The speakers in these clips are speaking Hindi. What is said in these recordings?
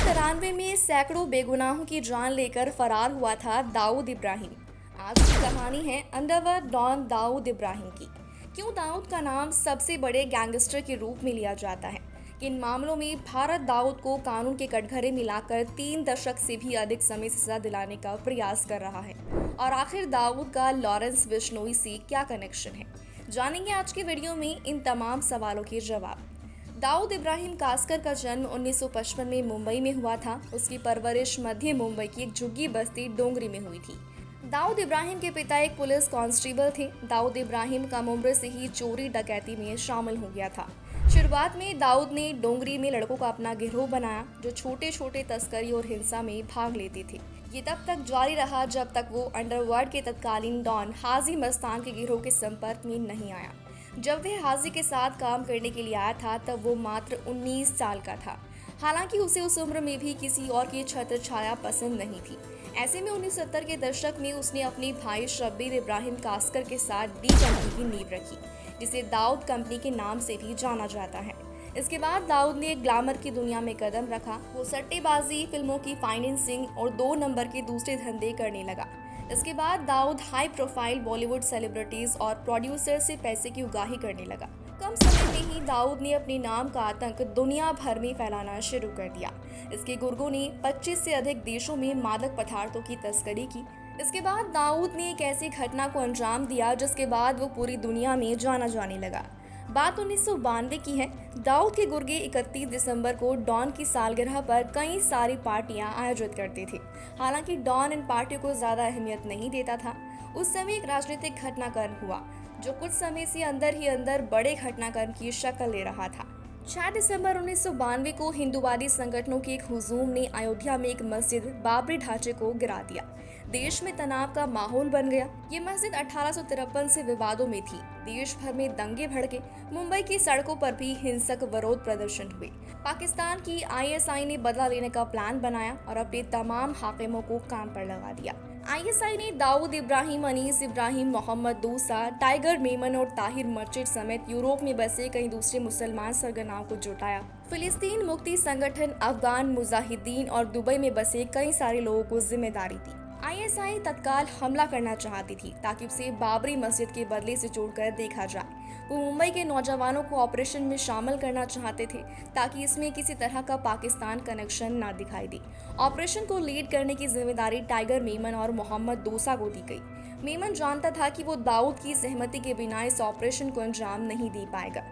1993 में सैकड़ों बेगुनाहों की जान लेकर फरार हुआ था दाऊद इब्राहिम। आज की कहानी है अंडरवर्ल्ड डॉन दाऊद इब्राहिम की। क्यों दाऊद का नाम सबसे बड़े गैंगस्टर के रूप में लिया जाता है? किन मामलों में भारत दाऊद को कानून के कटघरे मिलाकर 3 दशक से भी अधिक समय से सजा दिलाने का प्रयास कर रहा है? और आखिर दाऊद का लॉरेंस बिश्नोई से क्या कनेक्शन है? जानेंगे आज के वीडियो में इन तमाम सवालों के जवाब। दाऊद इब्राहिम कास्कर का जन्म 1955 में मुंबई में हुआ था। उसकी परवरिश मध्य मुंबई की एक झुग्गी बस्ती डोंगरी में हुई थी। दाऊद इब्राहिम के पिता एक पुलिस कांस्टेबल थे। दाऊद इब्राहिम कम उम्र से ही चोरी डकैती में शामिल हो गया था। शुरुआत में दाऊद ने डोंगरी में लड़कों का अपना गिरोह बनाया जो छोटे छोटे तस्करी और हिंसा में भाग लेते थे। ये तब तक जारी रहा जब तक वो अंडरवर्ल्ड के तत्कालीन डॉन हाजी मस्तान के गिरोह के संपर्क में नहीं आया। जब वह हाजी के साथ काम करने के लिए आया था तब वो मात्र 19 साल का था। हालांकि उसे उस उम्र में भी किसी और की छत्र छाया पसंद नहीं थी। ऐसे में 1970 के दशक में उसने अपने भाई शब्बीर इब्राहिम कास्कर के साथ डी कंपनी की नींव रखी, जिसे दाऊद कंपनी के नाम से भी जाना जाता है। इसके बाद दाऊद ने ग्लैमर की दुनिया में कदम रखा। वो सट्टेबाजी, फिल्मों की फाइनेंसिंग और 2 नंबर के दूसरे धंधे करने लगा। इसके बाद Dawood high profile Bollywood celebrities और प्रोड्यूसर से पैसे की उगाही करने लगा। कम समय में ही दाऊद ने अपने नाम का आतंक दुनिया भर में फैलाना शुरू कर दिया। इसके गुर्गों ने 25 से अधिक देशों में मादक पदार्थों की तस्करी की। इसके बाद दाऊद ने एक ऐसी घटना को अंजाम दिया जिसके बाद वो पूरी दुनिया में जाना जाने लगा। बात 1992 की है। दाऊद के गुर्गे 31 दिसंबर को डॉन की सालगिरह पर कई सारी पार्टियां आयोजित करते थे। हालांकि डॉन इन पार्टियों को ज्यादा अहमियत नहीं देता था। उस समय एक राजनीतिक घटनाक्रम हुआ जो कुछ समय से अंदर ही अंदर बड़े घटनाक्रम की शक्ल ले रहा था। 6 दिसंबर 1992 को हिंदूवादी संगठनों के एक हुजूम ने अयोध्या में एक मस्जिद बाबरी ढांचे को गिरा दिया। देश में तनाव का माहौल बन गया। ये मस्जिद 1853 से विवादों में थी। देश भर में दंगे भड़के। मुंबई की सड़कों पर भी हिंसक विरोध प्रदर्शन हुए। पाकिस्तान की आईएसआई ने बदला लेने का प्लान बनाया और अपने तमाम हाकिमों को काम पर लगा दिया। आईएसआई ने दाऊद इब्राहिम, अनीस इब्राहिम, मोहम्मद दूसा, टाइगर मेमन और ताहिर मस्जिद समेत यूरोप में बसे कई दूसरे मुसलमान सरगनाओं को जुटाया। फिलिस्तीन मुक्ति संगठन, अफगान मुजाहिदीन और दुबई में बसे कई सारे लोगों को जिम्मेदारी दी। आईएसआई तत्काल हमला करना चाहती थी ताकि उसे बाबरी मस्जिद के बदले से जोड़कर देखा जाए। वो मुंबई के नौजवानों को ऑपरेशन में शामिल करना चाहते थे ताकि इसमें किसी तरह का पाकिस्तान कनेक्शन ना दिखाई दे। ऑपरेशन को लीड करने की जिम्मेदारी टाइगर मेमन और मोहम्मद दूसा को दी गई। मेमन जानता था कि वो दाऊद की सहमति के बिना इस ऑपरेशन को अंजाम नहीं दे पाएगा।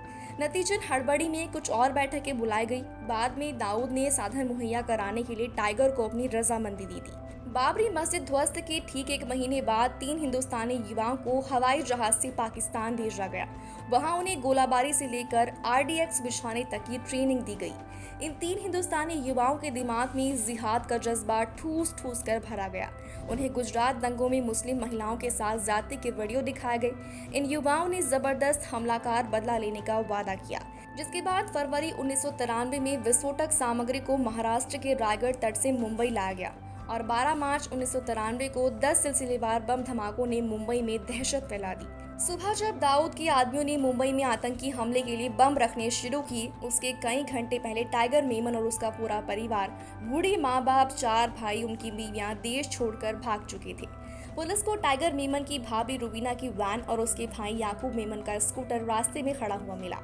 नतीजन हड़बड़ी में कुछ और बैठकें बुलाई गई। बाद में दाऊद ने साधन मुहैया कराने के लिए टाइगर को अपनी रजामंदी दी थी। बाबरी मस्जिद ध्वस्त के ठीक 1 महीने बाद 3 हिंदुस्तानी युवाओं को हवाई जहाज से पाकिस्तान भेजा गया। वहां उन्हें गोलाबारी से लेकर आरडीएक्स बिछाने तक की ट्रेनिंग दी गई। इन 3 हिंदुस्तानी युवाओं के दिमाग में जिहाद का जज्बा ठूस ठूस कर भरा गया। उन्हें गुजरात दंगों में मुस्लिम महिलाओं के साथ जाति के वीडियो दिखाए गए। इन युवाओं ने जबरदस्त हमलाकार बदला लेने का वादा किया, जिसके बाद फरवरी 1993 में विस्फोटक सामग्री को महाराष्ट्र के रायगढ़ तट से मुंबई लाया गया और 12 मार्च 1993 को 10 सिलसिलेवार बम धमाकों ने मुंबई में दहशत फैला दी। सुबह जब दाऊद के आदमियों ने मुंबई में आतंकी हमले के लिए बम रखने शुरू किए, उसके कई घंटे पहले टाइगर मेमन और उसका पूरा परिवार, बूढ़े माँ बाप, 4 भाई, उनकी बीवियां देश छोड़कर भाग चुके थे। पुलिस को टाइगर मेमन की भाभी रुबीना की वैन और उसके भाई याकूब मेमन का स्कूटर रास्ते में खड़ा हुआ मिला।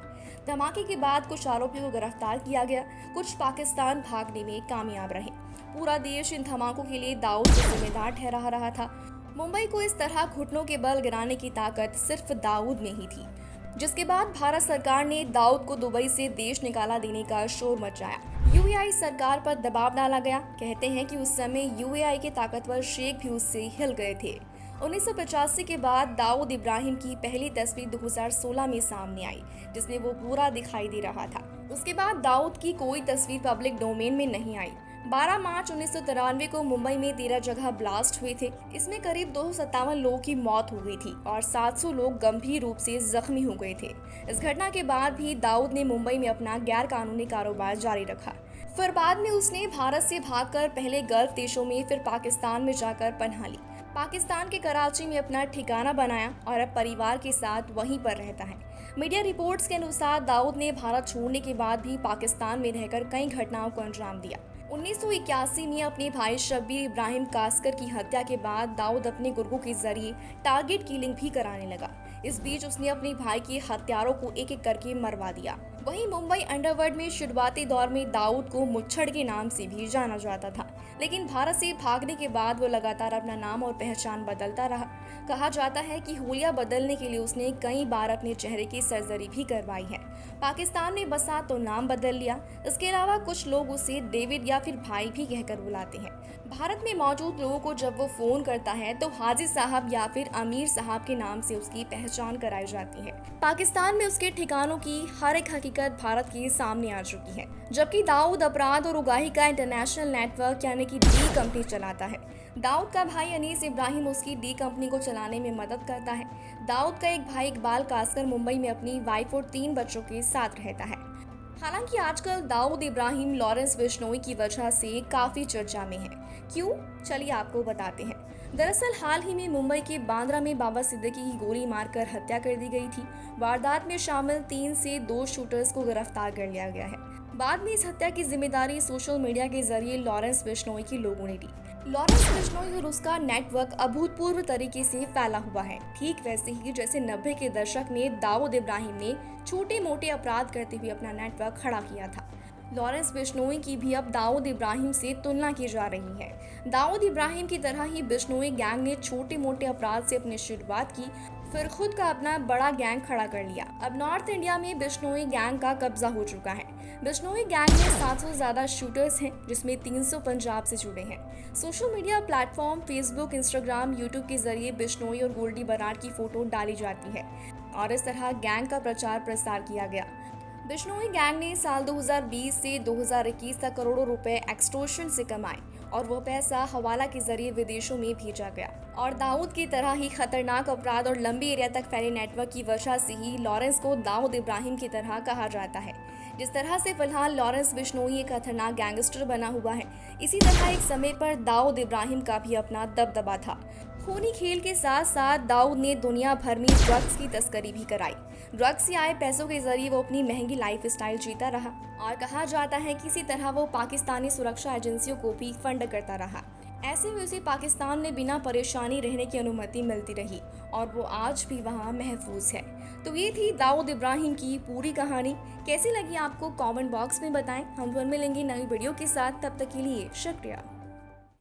धमाके के बाद कुछ आरोपियों को गिरफ्तार किया गया। कुछ पाकिस्तान भागने में कामयाब रहे। पूरा देश इन धमाकों के लिए दाऊद को जिम्मेदार ठहरा रहा था। मुंबई को इस तरह घुटनों के बल गिराने की ताकत सिर्फ दाऊद में ही थी, जिसके बाद भारत सरकार ने दाऊद को दुबई से देश निकाला देने का शोर मचाया। यूएई सरकार पर दबाव डाला गया। कहते हैं कि उस समय यूएई के ताकतवर शेख भी उससे हिल गए थे। 1985 के बाद दाऊद इब्राहिम की पहली तस्वीर 2016 में सामने आई, जिसमें वो पूरा दिखाई दे रहा था। उसके बाद दाऊद की कोई तस्वीर पब्लिक डोमेन में नहीं आई। 12 मार्च 1993 को मुंबई में 13 जगह ब्लास्ट हुए थे। इसमें करीब 257 लोगों की मौत हो गई थी और 700 लोग गंभीर रूप से जख्मी हो गए थे। इस घटना के बाद भी दाऊद ने मुंबई में अपना गैर कानूनी कारोबार जारी रखा। फिर बाद में उसने भारत से भागकर पहले गल्फ देशों में, फिर पाकिस्तान में जाकर पनाह ली। पाकिस्तान के कराची में अपना ठिकाना बनाया और अब परिवार के साथ वहीं पर रहता है। मीडिया रिपोर्ट्स के अनुसार दाऊद ने भारत छोड़ने के बाद भी पाकिस्तान में रहकर कई घटनाओं को अंजाम दिया। 1981 में अपने भाई शब्बीर इब्राहिम कास्कर की हत्या के बाद दाऊद अपने गुर्गों के जरिए टारगेट किलिंग भी कराने लगा। इस बीच उसने अपने भाई के हत्यारों को एक एक करके मरवा दिया। वहीं मुंबई अंडरवर्ल्ड में शुरुआती दौर में दाऊद को मुच्छड़ के नाम से भी जाना जाता था, लेकिन भारत से भागने के बाद वो लगातार अपना नाम और पहचान बदलता रहा। कहा जाता है कि हुलिया बदलने के लिए उसने कई बार अपने चेहरे की सर्जरी भी करवाई है। पाकिस्तान में बसा तो नाम बदल लिया। इसके अलावा कुछ लोग उसे डेविड या फिर भाई भी कहकर बुलाते हैं। भारत में मौजूद लोगों को जब वो फोन करता है तो हाजी साहब या फिर अमीर साहब के नाम से उसकी पहचान कराई जाती है। पाकिस्तान में उसके ठिकानों की हर एक हकीकत भारत के सामने आ चुकी है। जबकि दाऊद अपराध और उगाही का इंटरनेशनल नेटवर्क यानी कि डी कंपनी चलाता है। दाऊद का भाई अनीस इब्राहिम उसकी डी कंपनी को चलाने में मदद करता है। दाऊद का एक भाई इकबाल कास्कर मुंबई में अपनी वाइफ और 3 बच्चों के साथ रहता है। हालांकि आजकल दाऊद इब्राहिम लॉरेंस बिश्नोई की वजह से काफी चर्चा में है। क्यों? चलिए आपको बताते हैं। दरअसल हाल ही में मुंबई के बांद्रा में बाबा सिद्दीकी की गोली मारकर हत्या कर दी गई थी। वारदात में शामिल 3 से 2 शूटर्स को गिरफ्तार कर लिया गया है। बाद में इस हत्या की जिम्मेदारी सोशल मीडिया के जरिए लॉरेंस बिश्नोई के लोगों ने ली। लॉरेंस बिश्नोई और उसका नेटवर्क अभूतपूर्व तरीके से फैला हुआ है, ठीक वैसे ही जैसे 90 के दशक में दाऊद इब्राहिम ने छोटे मोटे अपराध करते हुए अपना नेटवर्क खड़ा किया था। लॉरेंस बिश्नोई की भी अब दाऊद इब्राहिम से तुलना की जा रही है। दाऊद इब्राहिम की तरह ही बिश्नोई गैंग ने छोटे मोटे अपराध से अपनी शुरुआत की, फिर खुद का अपना बड़ा गैंग खड़ा कर लिया। अब नॉर्थ इंडिया में बिश्नोई गैंग का कब्जा हो चुका है। बिश्नोई गैंग में 700 से ज्यादा शूटर्स हैं, जिसमें 300 पंजाब से जुड़े हैं। Social media platform Facebook, Instagram, YouTube के जरिए बिश्नोई और गोल्डी बराड़ की फोटो डाली जाती है और इस तरह गैंग का प्रचार प्रसार किया गया। बिश्नोई गैंग ने साल 2020 से 2021 तक करोड़ों रुपए एक्सटॉर्शन से कमाए और वो पैसा हवाला के जरिए विदेशों में भेजा गया। और दाऊद की तरह ही खतरनाक अपराध और लंबी एरिया तक फैले नेटवर्क की वजह से ही लॉरेंस को दाऊद इब्राहिम की तरह कहा जाता है। जिस तरह से फिलहाल लॉरेंस बिश्नोई एक खतरनाक गैंगस्टर बना हुआ है, इसी तरह एक समय पर दाऊद इब्राहिम का भी अपना दबदबा था। खूनी खेल के साथ साथ दाऊद ने दुनिया भर में ड्रग्स की तस्करी भी कराई। ड्रग्स से आए पैसों के जरिए वो अपनी महंगी लाइफस्टाइल जीता रहा और कहा जाता है कि इसी तरह वो पाकिस्तानी सुरक्षा एजेंसियों को भी फंड करता रहा। ऐसे में उसे पाकिस्तान में बिना परेशानी रहने की अनुमति मिलती रही और वो आज भी वहाँ महफूज है। तो ये थी दाऊद इब्राहिम की पूरी कहानी। कैसी लगी आपको? कमेंट बॉक्स में बताएं। हम फिर मिलेंगे नई वीडियो के साथ, तब तक के लिए शुक्रिया।